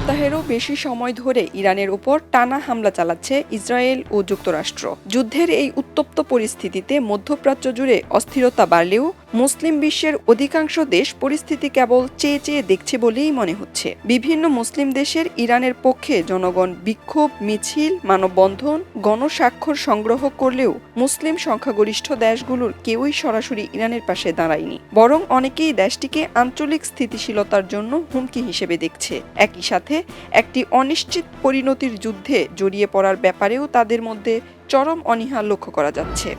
সপ্তাহেরও বেশি সময় ধরে ইরানের উপর টানা হামলা চালাচ্ছে ইসরায়েল ও যুক্তরাষ্ট্র। যুদ্ধের এই উত্তপ্ত পরিস্থিতিতে মধ্যপ্রাচ্য জুড়ে অস্থিরতা বাড়লেও মুসলিম বিশ্বের অধিকাংশ দেশ পরিস্থিতি কেবল চেয়ে চেয়ে দেখছে বলেই মনে হচ্ছে। বিভিন্ন মুসলিম দেশের ইরানের পক্ষে জনগণ বিক্ষোভ, মিছিল, মানববন্ধন, গণস্বাক্ষর সংগ্রহ করলেও মুসলিম সংখ্যাগরিষ্ঠ দেশগুলোর কেউই সরাসরি ইরানের পাশে দাঁড়ায়নি, বরং অনেকেই দেশটিকে আঞ্চলিক স্থিতিশীলতার জন্য হুমকি হিসেবে দেখছে। একই সাথে একটি অনিশ্চিত পরিণতির যুদ্ধে জড়িয়ে পড়ার ব্যাপারেও তাদের মধ্যে চরম অনীহা লক্ষ্য করা যাচ্ছে।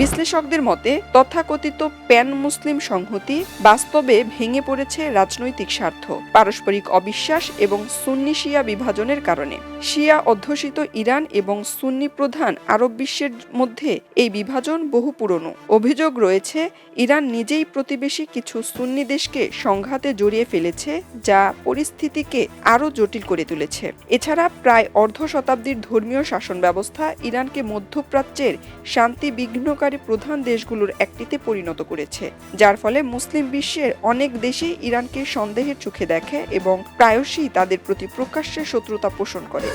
বিশ্লেষকদের মতে তথাকথিত প্যান মুসলিম সংহতি বাস্তবে ভেঙে পড়েছে রাজনৈতিক স্বার্থ, পারস্পরিক অবিশ্বাস এবং সুন্নি শিয়া বিভাজনের কারণে। শিয়া অধ্যুষিত ইরান এবং সুন্নি প্রধান আরব বিশ্বের মধ্যে এই বিভাজন বহু পুরনো। অভিযোগ রয়েছে ইরান নিজেই প্রতিবেশী কিছু সুন্নি দেশকে সংঘাতে জড়িয়ে ফেলেছে, যা পরিস্থিতিকে আরও জটিল করে তুলেছে। এছাড়া প্রায় অর্ধ শতাব্দীর ধর্মীয় শাসন ব্যবস্থা ইরানকে মধ্যপ্রাচ্যের শান্তি বিঘ্নকারী প্রধান দেশগুলোর একটিতে পরিণত করেছে, যার ফলে মুসলিম বিশ্বের অনেক দেশই ইরানকে সন্দেহের চোখে দেখে এবং প্রায়শই তাদের প্রতি প্রকাশ্যে শত্রুতা পোষণ করে।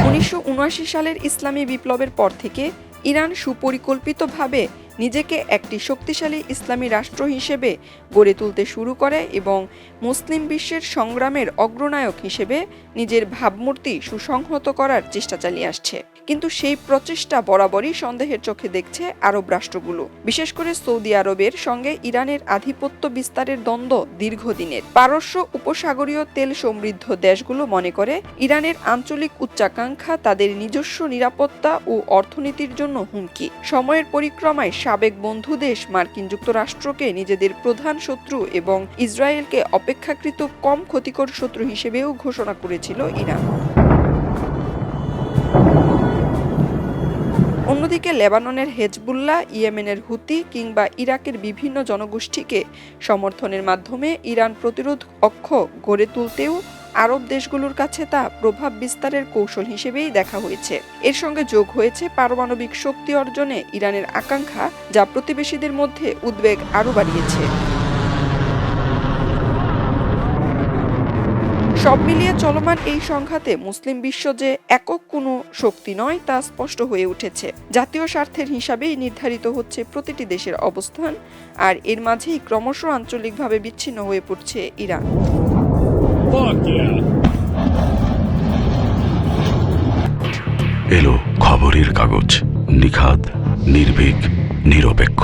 1979 সালের ইসলামী বিপ্লবের পর থেকে ইরান সুপরিকল্পিতভাবে নিজেকে একটি শক্তিশালী ইসলামী রাষ্ট্র হিসেবে গড়ে তুলতে শুরু করে এবং মুসলিম বিশ্বের সংগ্রামের অগ্রনায়ক হিসেবে নিজের ভাবমূর্তি সুসংহত করার চেষ্টা চালিয়ে আসছে। কিন্তু সেই প্রচেষ্টা বরাবরই সন্দেহের চোখে দেখছে আরব রাষ্ট্রগুলো, বিশেষ করে সৌদি আরবের সঙ্গে ইরানের আধিপত্য বিস্তারের দ্বন্দ্ব দীর্ঘদিনের। পারস্য উপসাগরীয় তেল সমৃদ্ধ দেশগুলো মনে করে ইরানের আঞ্চলিক উচ্চাকাঙ্ক্ষা তাদের নিজস্ব নিরাপত্তা ও অর্থনীতির জন্য হুমকি। সময়ের পরিক্রমায় সাবেক বন্ধু দেশ মার্কিন যুক্তরাষ্ট্রকে নিজেদের প্রধান শত্রু এবং ইসরায়েলকে অপেক্ষাকৃত কম ক্ষতিকর শত্রু হিসেবেও ঘোষণা করেছিল ইরান। অন্যদিকে লেবাননের হেজবুল্লাহ, ইয়েমেনের হুতি কিংবা ইরাকের বিভিন্ন জনগোষ্ঠীকে সমর্থনের মাধ্যমে ইরান প্রতিরোধ অক্ষ গড়ে তুলতেও আরব দেশগুলোর কাছে তা প্রভাব বিস্তারের কৌশল হিসেবেই দেখা হয়েছে। এর সঙ্গে যোগ হয়েছে পারমাণবিক শক্তি অর্জনে ইরানের আকাঙ্ক্ষা, যা প্রতিবেশীদের মধ্যে উদ্বেগ আরও বাড়িয়েছে। সব মিলিয়ে চলমান এই সংঘাতে মুসলিম বিশ্ব যে একক কোনো শক্তি নয় তা স্পষ্ট হয়ে উঠেছে। জাতীয় স্বার্থের হিসাবেই নির্ধারিত হচ্ছে প্রতিটি দেশের অবস্থান, আর এর মাঝেই ক্রমশ আঞ্চলিকভাবে বিচ্ছিন্ন হয়ে পড়ছে ইরান। এলো খবরের কাগজ, নিখাদ, নির্ভীক, নিরপেক্ষ।